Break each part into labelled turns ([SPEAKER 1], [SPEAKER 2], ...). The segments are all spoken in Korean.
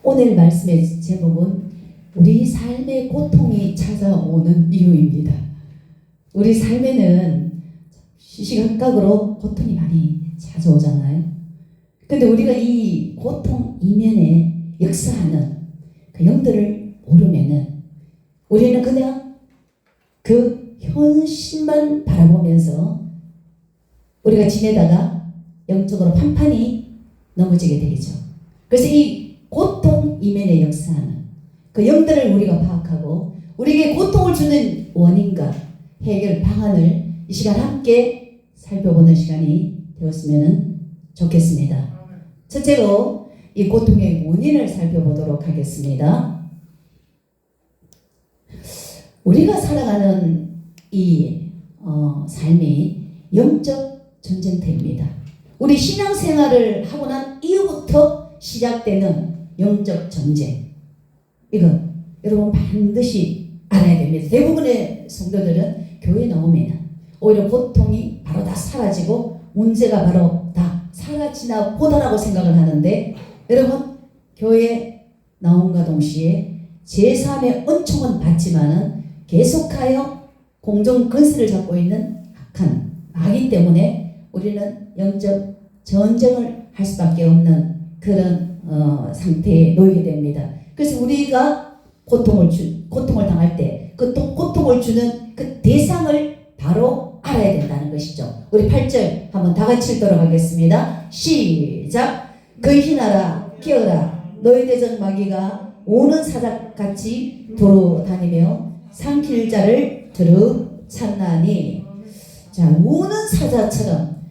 [SPEAKER 1] 오늘 말씀의 제목은 우리 삶의 고통이 찾아오는 이유입니다. 우리 삶에는 시시각각으로 고통이 많이 찾아오잖아요. 근데 우리가 이 고통 이면에 역사하는 그 영들을 모르면은 우리는 그냥 그 현실만 바라보면서 우리가 지내다가 영적으로 판판이 넘어지게 되죠. 그래서 이 고통 이면에 역사하는 그 영들을 우리가 파악하고 우리에게 고통을 주는 원인과 해결 방안을 이 시간 함께 살펴보는 시간이 되었으면 좋겠습니다. 첫째로 이 고통의 원인을 살펴보도록 하겠습니다. 우리가 살아가는 이 삶이 영적 전쟁터입니다. 우리 신앙생활을 하고 난 이후부터 시작되는 영적 전쟁. 이건 여러분 반드시 알아야 됩니다. 대부분의 성도들은 교회 나오면 오히려 고통이 바로 다 사라지고 문제가 바로 다 사라지나 보다라고 생각을 하는데, 여러분 교회 나옴과 동시에 제3의 은총은 받지만은 계속하여 공정 근세를 잡고 있는 악한 마귀 때문에 우리는 영적 전쟁을 할 수밖에 없는 그런 상태에 놓이게 됩니다. 그래서 우리가 고통을 당할 때 그 고통을 주는 그 대상을 바로 알아야 된다는 것이죠. 우리 8절 한번 다 같이 읽도록 하겠습니다. 시작. 근신하라 깨어라 너희 대적 마귀가 오는 사자같이 돌아다니며 삼킬 자를 들어찼나니. 자, 우는 사자처럼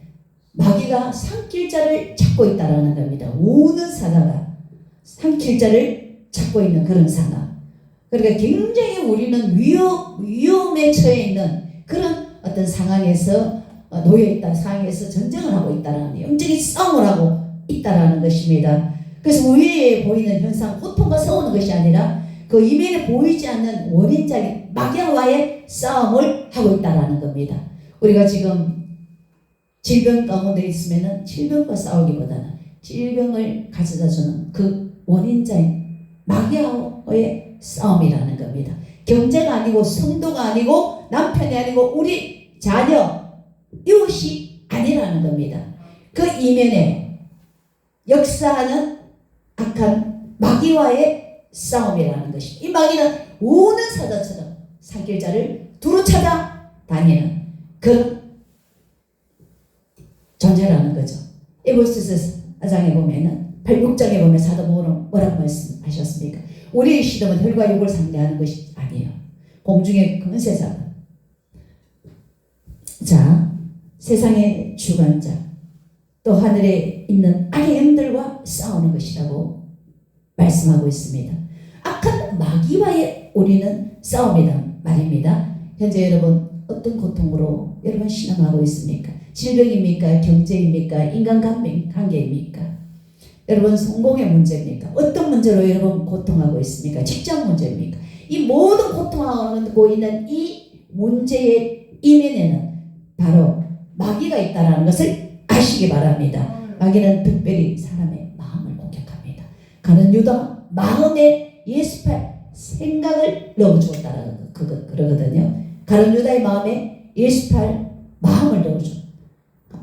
[SPEAKER 1] 마귀가 삼킬 자를 찾고 있다라는 겁니다. 우는 사자가 삼킬 자를 찾고 있는 그런 상황. 그러니까 굉장히 우리는 위험에 처해 있는 그런 어떤 상황에서 놓여 있다, 상황에서 전쟁을 하고 있다라는, 영적인 싸움을 하고 있다라는 것입니다. 그래서 위에 보이는 현상, 고통과 싸우는 것이 아니라 그 이면에 보이지 않는 원인적인 마귀와의 싸움을 하고 있다라는 겁니다. 우리가 지금 질병 가운데 있으면은 질병과 싸우기보다는 질병을 가져다 주는 그 원인자인 마귀와의 싸움이라는 겁니다. 경제가 아니고 성도가 아니고 남편이 아니고 우리 자녀 이웃이 아니라는 겁니다. 그 이면에 역사하는 악한 마귀와의 싸움이라는 것입니다. 이 마귀는 우는 사자처럼 삼킬 자를 두루 찾아 다니는 그런 존재라는 거죠. 에베소서 4장에 보면은 8장에 보면 사도 바울은 뭐라고 말씀하셨습니까? 우리의 시험은 혈과 육을 상대하는 것이 아니에요. 공중의 권세자, 자, 세상의 주관자, 또 하늘에 있는 악의 영들과 싸우는 것이라고 말씀하고 있습니다. 악한 마귀와의 우리는 싸움이란 말입니다. 현재 여러분 어떤 고통으로 여러분 신앙하고 있습니까? 질병입니까? 경제입니까? 인간관계입니까? 여러분 성공의 문제입니까? 어떤 문제로 여러분 고통하고 있습니까? 직장 문제입니까? 이 모든 고통하고 있는 이 문제의 이면에는 바로 마귀가 있다는 것을 아시기 바랍니다. 마귀는 특별히 사람의 마음을 공격합니다. 가룟 유다 마음에 예수팔 생각을 넣어주었다라는 그러거든요. 가룟 유다의 마음에 예수팔 마음을 넣어줘.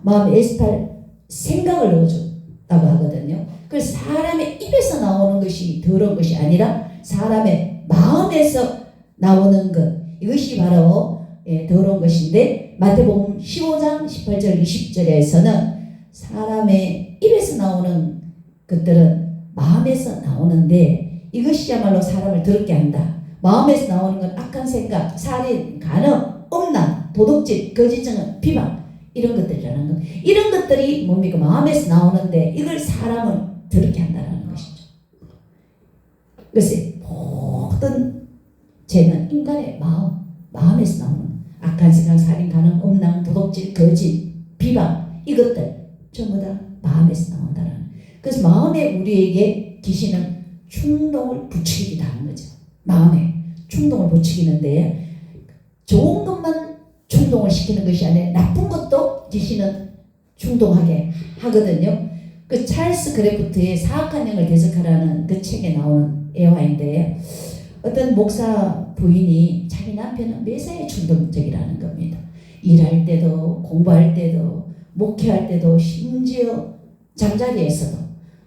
[SPEAKER 1] 마음에 예수팔 생각을 넣어줬다고 하거든요. 그래서 사람의 입에서 나오는 것이 더러운 것이 아니라 사람의 마음에서 나오는 것, 이것이 바로 더러운 것인데, 마태복음 15장 18절 20절에서는 사람의 입에서 나오는 것들은 마음에서 나오는데 이것이야말로 사람을 더럽게 한다. 마음에서 나오는 건 악한 생각, 살인, 간음, 음란, 도둑질, 거짓증언, 비방, 이런 것들이라는 거. 이런 것들이 뭡니까? 마음에서 나오는데 이걸 사람을 더럽게 한다는 것이죠. 그래서 모든 죄는 인간의 마음에서 나오는 악한 생각, 살인, 간음, 음란, 도둑질, 거짓, 비방, 이것들 전부 다 마음에서 나온다는. 그래서 마음에 우리에게 귀신은 충동을 부추기기도 하는 거죠. 마음에 충동을 부추기는데 좋은 것만 충동을 시키는 것이 아니라 나쁜 것도 귀신은 충동하게 하거든요. 그 찰스 크래프트의 사악한 영을 대적하라는 그 책에 나오는 애화인데요. 어떤 목사 부인이 자기 남편은 매사에 충동적이라는 겁니다. 일할 때도 공부할 때도 목회할 때도 심지어 잠자리에서도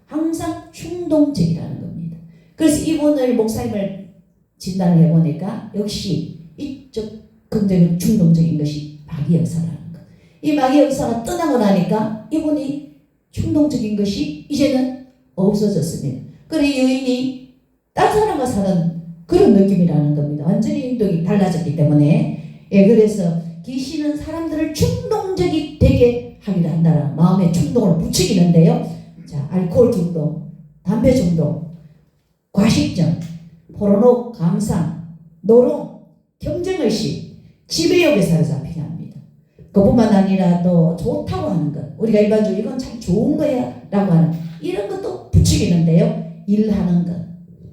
[SPEAKER 1] 항상 충동적이라는 겁니다. 그래서 이분을 목사님을 진단을 해보니까 역시 이쪽 긍정은 충동적인 것이 마귀 역사라는 것. 이 마귀 역사가 떠나고 나니까 이분이 충동적인 것이 이제는 없어졌습니다. 그리고 여인이 다른 사람과 사는 그런 느낌이라는 겁니다. 완전히 행동이 달라졌기 때문에. 예, 그래서 귀신은 사람들을 충동적이 되게 하기도 한다는 마음의 충동을 부추기는데요. 자, 알코올 중독, 담배 중독, 과식증, 포르노 감상, 노름, 경쟁의식, 지배욕에 사로잡히게 합니다. 그뿐만 아니라 또 좋다고 하는 것, 우리가 일반적으로 이건 참 좋은 거야 라고 하는 이런 것도 부추기는데요. 일하는 것,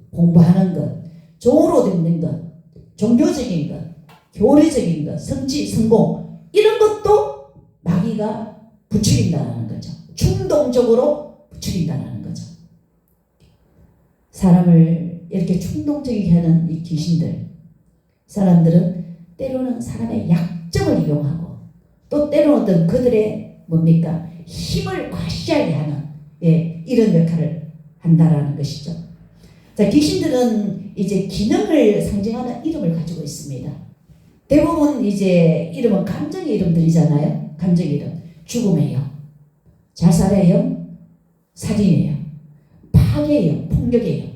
[SPEAKER 1] 공부하는 것, 좋은 옷 입는 것, 종교적인 것, 교리적인 것, 성취, 성공 이런 것도 마귀가 부추긴다는 거죠. 충동적으로 부추긴다는 거죠. 사람을 이렇게 충동적이게 하는 이 귀신들, 사람들은 때로는 사람의 약점을 이용하고 또 때로는 어떤 그들의 뭡니까? 힘을 과시하게 하는 이런 역할을 한다라는 것이죠. 자, 귀신들은 이제 기능을 상징하는 이름을 가지고 있습니다. 대부분 이제 이름은 감정의 이름들이잖아요. 감정의 이름. 죽음의 영, 자살의 영, 살인의 영, 파괴의 영, 폭력의 영,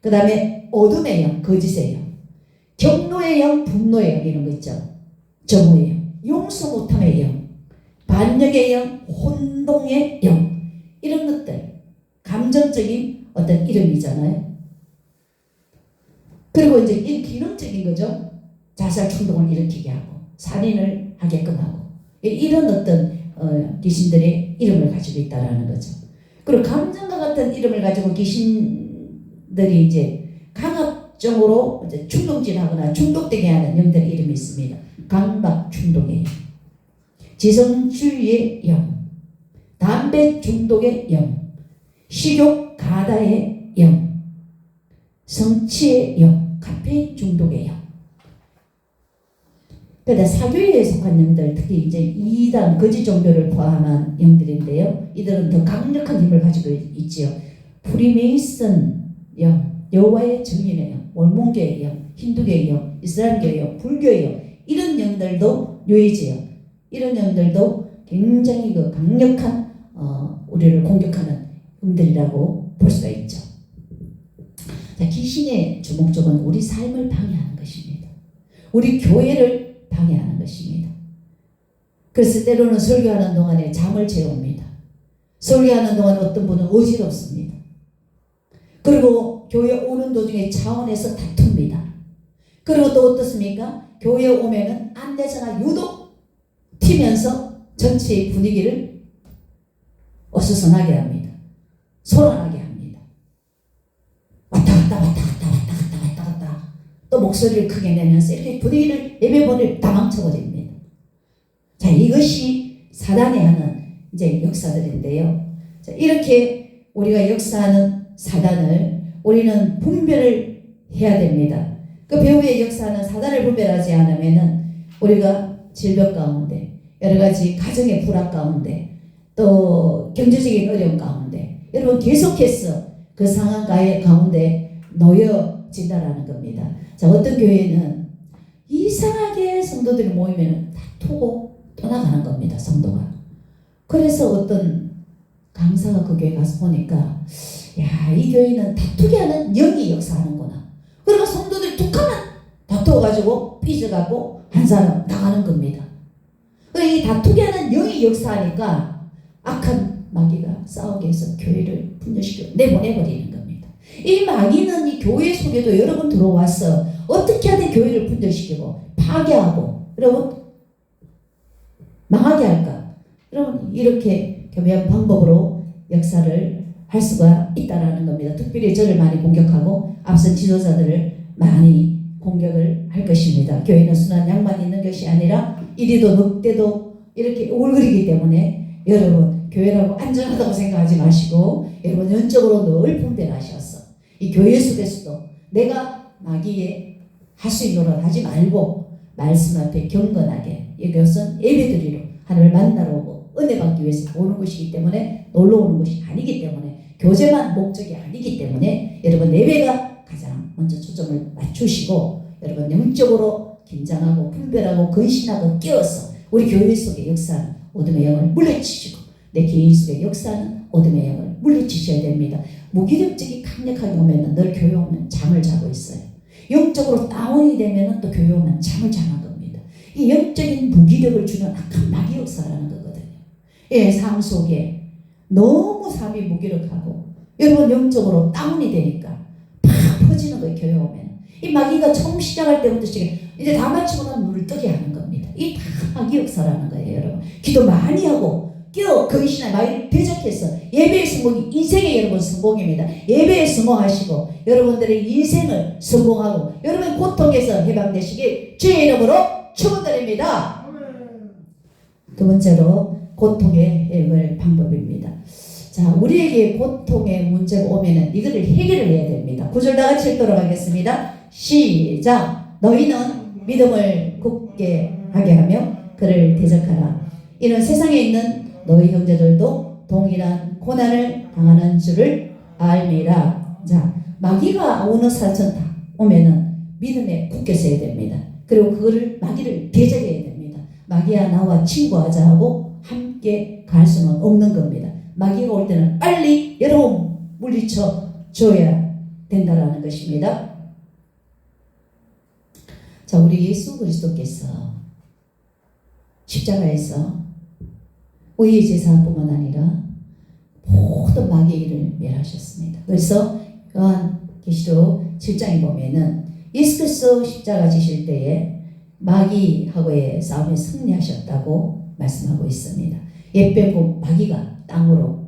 [SPEAKER 1] 그 다음에 어둠의 영, 거짓의 영, 경노의 영, 분노의 영 이런 거 있죠. 정오의 영, 용서 못함의 영, 반역의 영, 혼동의 영 이런 것들 감정적인 어떤 이름이잖아요. 그리고 이제 이 기능적인 거죠. 자살 충동을 일으키게 하고 살인을 하게끔 하고 이런 어떤 귀신들의 이름을 가지고 있다라는 거죠. 그리고 감정과 같은 이름을 가지고 귀신들이 이제 강압적으로 이제 충동질하거나 중독되게 하는 영들의 이름이 있습니다. 강박 충동의 영, 지성주의의 영, 담배 중독의 영, 식욕 가다의 영, 성취의 영, 카페인 중독의 영. 그러니까 사교에 속한 영들, 특히 이제 이단 거짓 종교를 포함한 영들인데요. 이들은 더 강력한 힘을 가지고 있지요. 프리메이슨 영, 여호와의 증인의 영, 월몬교의 영, 힌두교의 영, 이슬람교의 영, 불교의 영 이런 영들도 뇌지요. 이런 영들도 굉장히 그 강력한 우리를 공격하는 영들이라고 볼 수가 있죠. 자, 귀신의 주목적은 우리 삶을 방해하는 것입니다. 우리 교회를 방해하는 것입니다. 그래서 때로는 설교하는 동안에 잠을 재웁니다. 설교하는 동안에 어떤 분은 어지럽습니다. 그리고 교회 오는 도중에 차원에서 다툽니다. 그리고 또 어떻습니까? 교회에 오면은 안내자가 유독 튀면서 전체의 분위기를 어수선하게 합니다. 소란하게 합니다. 왔다 갔다 왔다 갔다 왔다 갔다 왔다 갔다 또 목소리를 크게 내면서 이렇게 분위기를 예배본을 다 망쳐버립니다. 자, 이것이 사단이 하는 이제 역사들인데요. 자, 이렇게 우리가 역사하는 사단을 우리는 분별을 해야 됩니다. 그 배후에 역사하는 사단을 분별하지 않으면은 우리가 질병 가운데, 여러 가지 가정의 불화 가운데, 또 경제적인 어려움 가운데, 여러분 계속해서 그 상황 가운데 놓여진다라는 겁니다. 자, 어떤 교회는 이상하게 성도들이 모이면 다투고 떠나가는 겁니다. 성도가. 그래서 어떤 강사가 그 교회 가서 보니까 야, 이 교회는 다투게 하는 영이 역사하는구나. 그러니까 성도들이 툭 하면 다투어가지고 삐져가고 한 사람 나가는 겁니다. 이 다투게 하는 영이 역사하니까 악한 마귀가 싸우게 해서 교회를 분열시켜 내보내버리는 겁니다. 이 마귀는 이 교회 속에도 여러 번 들어와서 어떻게 하든 교회를 분열시키고 파괴하고 여러분 망하게 할까? 여러분 이렇게 교묘한 방법으로 역사를 할 수가 있다라는 겁니다. 특별히 저를 많이 공격하고 앞선 지도자들을 많이 공격을 할 것입니다. 교회는 순한 양만 있는 것이 아니라 이리도 늑대도 이렇게 오글거리기 때문에 여러분 교회라고 안전하다고 생각하지 마시고 여러분 영적으로 늘 분별하셔서 이 교회 속에서도 내가 마귀에 할 수 있는 노릇 하지 말고 말씀 앞에 경건하게 이것은 예배드리러 하나님을 만나러 오고 은혜 받기 위해서 오는 것이기 때문에 놀러 오는 것이 아니기 때문에 교제만 목적이 아니기 때문에 여러분 예배가 가장 먼저 초점을 맞추시고 여러분 영적으로 긴장하고 분별하고 근신하고 깨어서 우리 교회 속의 역사는 어둠의 영을 물리치시고 내 개인 속의 역사는 어둠의 영을 물리치셔야 됩니다. 무기력적이 강력하게 오면 늘 교회 오면 잠을 자고 있어요. 영적으로 다운이 되면 또 교회 오면 잠을 자는 겁니다. 이 영적인 무기력을 주는 악한 마귀 역사라는 거거든요. 예, 삶 속에 너무 삶이 무기력하고 여러분 영적으로 다운이 되니까 팍 퍼지는 거예요. 교회 오면 이 마귀가 처음 시작할 때부터 이제 다 마치고 나면 물을 뜨게 하는 겁니다. 이 다 마귀 역사라는 거예요. 여러분 기도 많이 하고 깨어 근신하여 마귀를 대적해서 예배의 성공이 인생의 여러분 성공입니다. 예배에 성공하시고 여러분들의 인생을 성공하고 여러분 고통에서 해방되시길 주의 이름으로 축원드립니다. 두 번째로 고통의 해결 방법입니다. 자, 우리에게 고통의 문제가 오면은 이거를 해결을 해야 됩니다. 9절 다 같이 읽도록 하겠습니다. 시작. 너희는 믿음을 굳게 하게 하며 그를 대적하라. 이는 세상에 있는 너희 형제들도 동일한 고난을 당하는 줄을 알미라. 자, 마귀가 어느 사천 다 오면은 믿음에 굳게 서야 됩니다. 그리고 그거를 마귀를 대적해야 됩니다. 마귀야 나와 친구하자 하고 함께 갈 수는 없는 겁니다. 마귀가 올 때는 빨리 여러분 물리쳐 줘야 된다라는 것입니다. 자, 우리 예수 그리스도께서 십자가에서 의의 제사뿐만 아니라 모든 마귀의 일을 멸하셨습니다. 그래서 요한계시록 7장에 보면은 예수 그리스도 십자가 지실 때에 마귀하고의 싸움에 승리하셨다고 말씀하고 있습니다. 예배고 마귀가 땅으로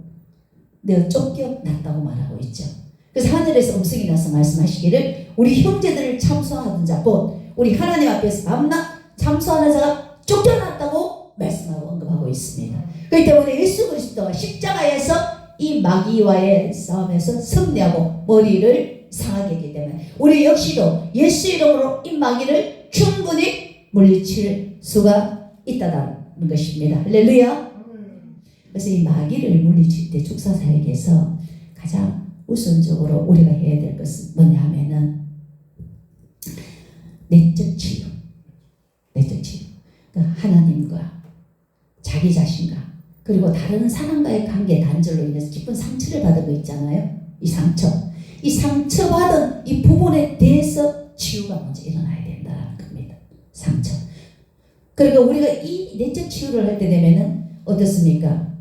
[SPEAKER 1] 내가 쫓겨났다고 말하고 있죠. 그래서 하늘에서 음성이 나서 말씀하시기를 우리 형제들을 참소하던 자 곧 우리 하나님 앞에서 밤낮 참소하는 자가 쫓겨났다고 말씀하고 언급하고 있습니다. 그렇기 때문에 예수 그리스도가 십자가에서 이 마귀와의 싸움에서 승리하고 머리를 상하게 했기 때문에 우리 역시도 예수 이름으로 이 마귀를 충분히 물리칠 수가 있다는 것입니다. 할렐루야. 그래서 이 마귀를 물리칠 때 축사사에게서 가장 우선적으로 우리가 해야 될 것은 뭐냐 하면은 내적 치유. 내적 치유. 그러니까 하나님과 자기 자신과 그리고 다른 사람과의 관계 단절로 인해서 깊은 상처를 받은 거 있잖아요. 이 상처받은 이 부분에 대해서 치유가 먼저 일어나야 된다는 겁니다. 상처. 그러니까 우리가 이 내적 치유를 할 때 되면은 어떻습니까?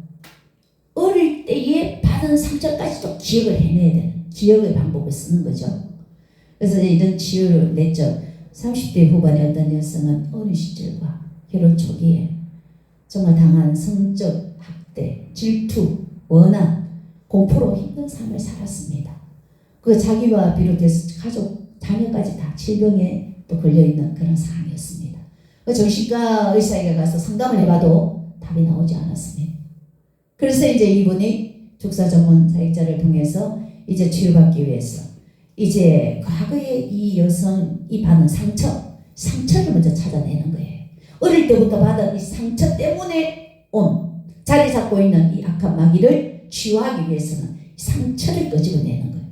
[SPEAKER 1] 어릴 때에 받은 상처까지도 기억을 해내야 되는 기억의 방법을 쓰는 거죠. 그래서 이런 치유를 내적 30대 후반의 어떤 여성은 어린 시절과 결혼 초기에 정말 당한 성적 학대, 질투, 원한, 공포로 힘든 삶을 살았습니다. 그 자기와 비롯해서 가족, 자녀까지 다 질병에 또 걸려있는 그런 상황이었습니다. 그 정신과 의사에게 가서 상담을 해봐도 답이 나오지 않았습니다. 그래서 이제 이분이 축사 전문 사역자를 통해서 이제 치유받기 위해서 이제 과거에 이 여성이 받은 상처를 먼저 찾아내는 거예요. 어릴 때부터 받은 이 상처 때문에 온 자리 잡고 있는 이 악한 마귀를 치유하기 위해서는 상처를 끄집어내는 거예요.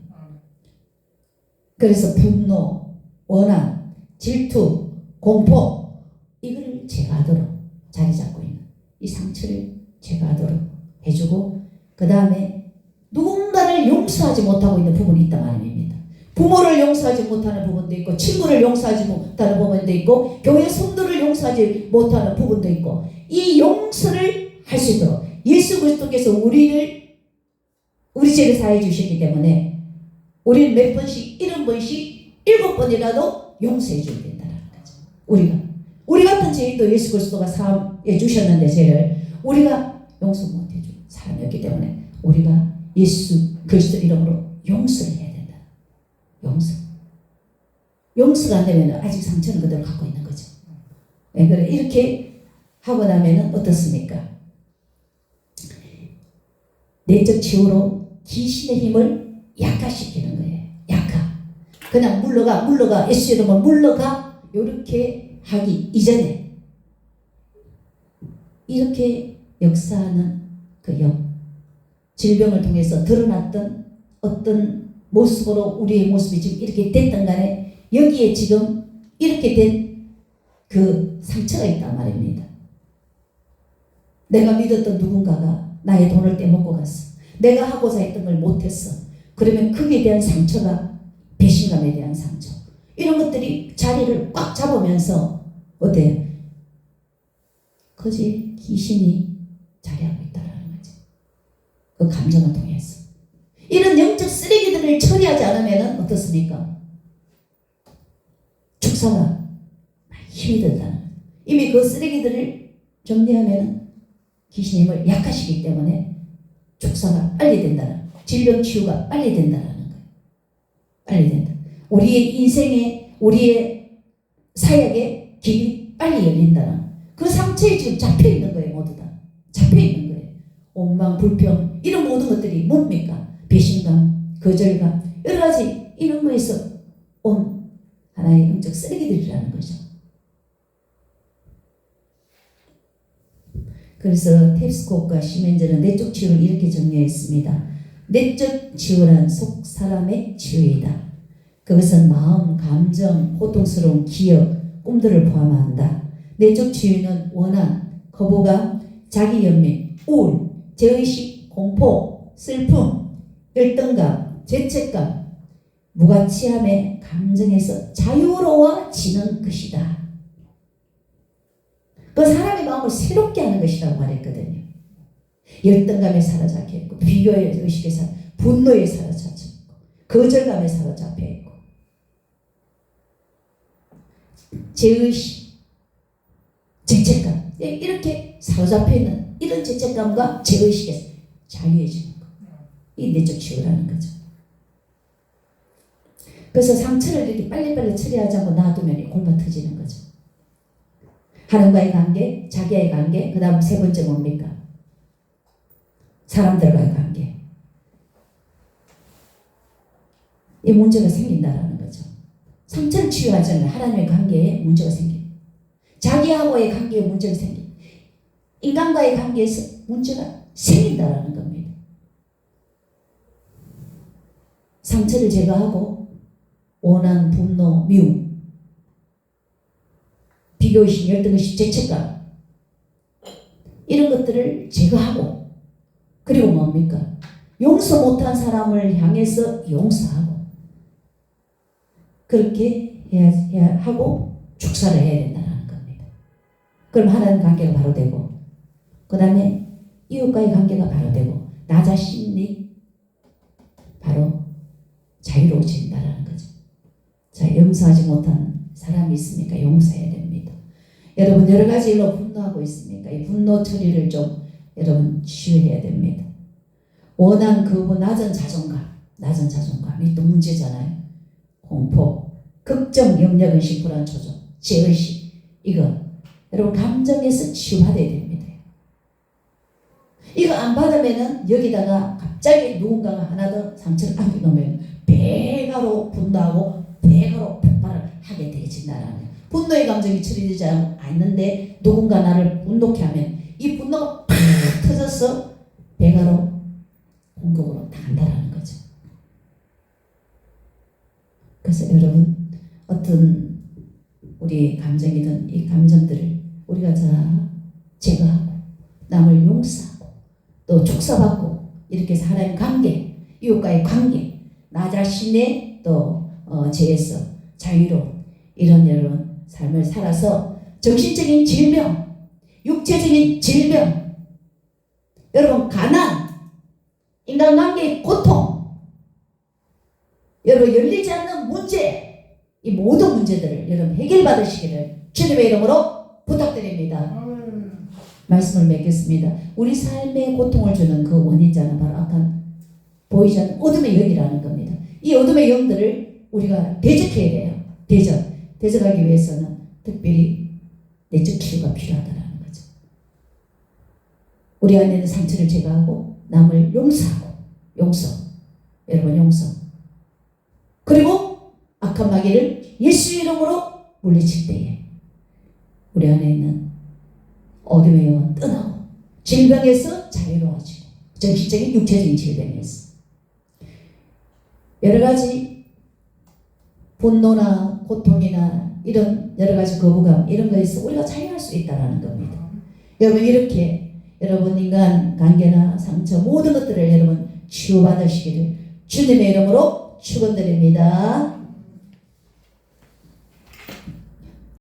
[SPEAKER 1] 그래서 분노, 원한, 질투, 공포 이걸 제거하도록 자리 잡고 있는 이 상처를 제거하도록 해주고 그 다음에 누군가를 용서하지 못하고 있는 부분이 있단 말입니다. 부모를 용서하지 못하는 부분도 있고 친구를 용서하지 못하는 부분도 있고 교회 성도를 용서하지 못하는 부분도 있고 이 용서를 할 수 있도록 예수 그리스도께서 우리 죄를 사해 주셨기 때문에 우리는 몇 번씩 70번씩 7번이라도 용서해 줘야 된다는 거죠. 우리 같은 죄인도 예수 그리스도가 사해 주셨는데 죄를 우리가 용서 못해 준 사람이었기 때문에 우리가 예수 그리스도 이름으로 용서를 해야 된다. 용서가 안 되면 아직 상처는 그대로 갖고 있는 거죠. 네, 그래 이렇게 하고 나면은 어떻습니까? 내적 치유로 귀신의 힘을 약화시키는 거예요. 약화. 그냥 물러가 예수 이름으로 물러가 이렇게 하기 이전에 이렇게 역사하는 그 질병을 통해서 드러났던 어떤 모습으로 우리의 모습이 지금 이렇게 됐던 간에 여기에 지금 이렇게 된 그 상처가 있단 말입니다. 내가 믿었던 누군가가 나의 돈을 떼먹고 갔어. 내가 하고자 했던 걸 못했어. 그러면 거기에 대한 상처가 배신감에 대한 상처. 이런 것들이 자리를 꽉 잡으면서 어때요? 거지 귀신이 자리하고 있다라는 거죠. 그 감정을 통해서. 이런 영적 쓰레기들을 처리하지 않으면 어떻습니까? 축사가 힘이 든다는 거예요. 이미 그 쓰레기들을 정리하면 귀신의 힘을 약화시키기 때문에 축사가 빨리 된다는 거예요. 질병 치유가 빨리 된다는 거예요. 빨리 된다. 우리의 인생에 우리의 사역의 길이 빨리 열린다는 그 상처에 지금 잡혀있는 거예요. 모두 다 잡혀있는 거예요. 원망, 불평 이런 모든 것들이 뭡니까? 배신감, 거절감 여러 가지 이런 거에서 온 하나의 영적 쓰레기들이라는 거죠. 그래서 탭스콧과 시멘저는 내적 치유를 이렇게 정리했습니다. 내적 치유란 속 사람의 치유이다. 그것은 마음, 감정, 고통스러운 기억, 꿈들을 포함한다. 내적 치유는 원한, 거부감, 자기연민, 우울, 죄의식, 공포, 슬픔, 열등감, 죄책감, 무가치함의 감정에서 자유로워지는 것이다. 그 사람의 마음을 새롭게 하는 것이라고 말했거든요. 열등감에 사로잡혀 있고, 비교의 의식에 분노에 사로잡혀 있고, 거절감에 사로잡혀 있고, 죄의식, 죄책감 이렇게 사로잡혀 있는 이런 죄책감과 죄의식에서 자유해지는 거. 이 내적 치유라는 거죠. 그래서 상처를 이렇게 빨리빨리 처리하지 않고 놔두면 골마 터지는 거죠. 하나님과의 관계, 자기와의 관계, 그 다음 세 번째 뭡니까? 사람들과의 관계. 이 문제가 생긴다라는 거죠. 상처를 치유하지 않으면 하나님의 관계에 문제가 생깁니다. 자기하고의 관계에 문제가 생깁니다. 인간과의 관계에서 문제가 생긴다라는 겁니다. 상처를 제거하고 원한, 분노, 미움, 비교의식, 열등의식, 죄책감 이런 것들을 제거하고 그리고 뭡니까? 용서 못한 사람을 향해서 용서하고 그렇게 해야 하고 축사를 해야 된다는 겁니다. 그럼 하나님 관계가 바로 되고 그 다음에 이웃과의 관계가 바로 되고 나 자신이 바로 자유로워진다는 거죠. 자, 용서하지 못한 사람이 있으니까 용서해야 됩니다. 여러분 여러 가지 일로 분노하고 있습니까? 이 분노 처리를 좀 여러분 치유해야 됩니다. 원한 거부, 낮은 자존감이 또 문제잖아요. 공포, 걱정, 염려의식, 불안, 조종, 죄의식 이거 여러분 감정에서 치유받아야 됩니다. 이거 안 받으면은 여기다가 갑자기 누군가가 하나 더 상처를 안겨 놓으면 배가로 분노하고 배가로 폭발을 하게 되어진다는 거예요. 분노의 감정이 처리되지 않는데 누군가 나를 분노케 하면 이 분노가 팍 터져서 배가로 공격으로 나간다는 거죠. 그래서 여러분 어떤 우리 감정이든 이 감정들을 우리가 다 제거하고 남을 용서하고 또 축사받고 이렇게 해서 하나님 관계, 이웃과의 관계, 나 자신의 또 죄에서 자유로운 이런 여러분 삶을 살아서 정신적인 질병, 육체적인 질병, 여러분 가난, 인간관계의 고통, 여러분 열리지 않는 문제, 이 모든 문제들을 여러분 해결받으시기를 주님의 이름으로 부탁드립니다. 말씀을 맺겠습니다. 우리 삶에 고통을 주는 그 원인자는 바로 아까 보이지 않는 어둠의 영이라는 겁니다. 이 어둠의 영들을 우리가 대적해야 돼요. 대적하기 위해서는 특별히 내적 치유가 필요하다는 거죠. 우리 안에 있는 상처를 제거하고 남을 용서하고 여러분 용서. 그리고 악한 마귀를 예수 이름으로 물리칠 때에 우리 안에 있는 어둠의 영은 떠나고 질병에서 자유로워지고 정신적인 육체적인 질병에서 여러 가지 분노나 고통이나 이런 여러 가지 거부감 이런 거에서 우리가 자유할 수 있다는 겁니다. 여러분 이렇게 여러분 인간 관계나 상처 모든 것들을 여러분 치유받으시기를 주님의 이름으로 축원드립니다.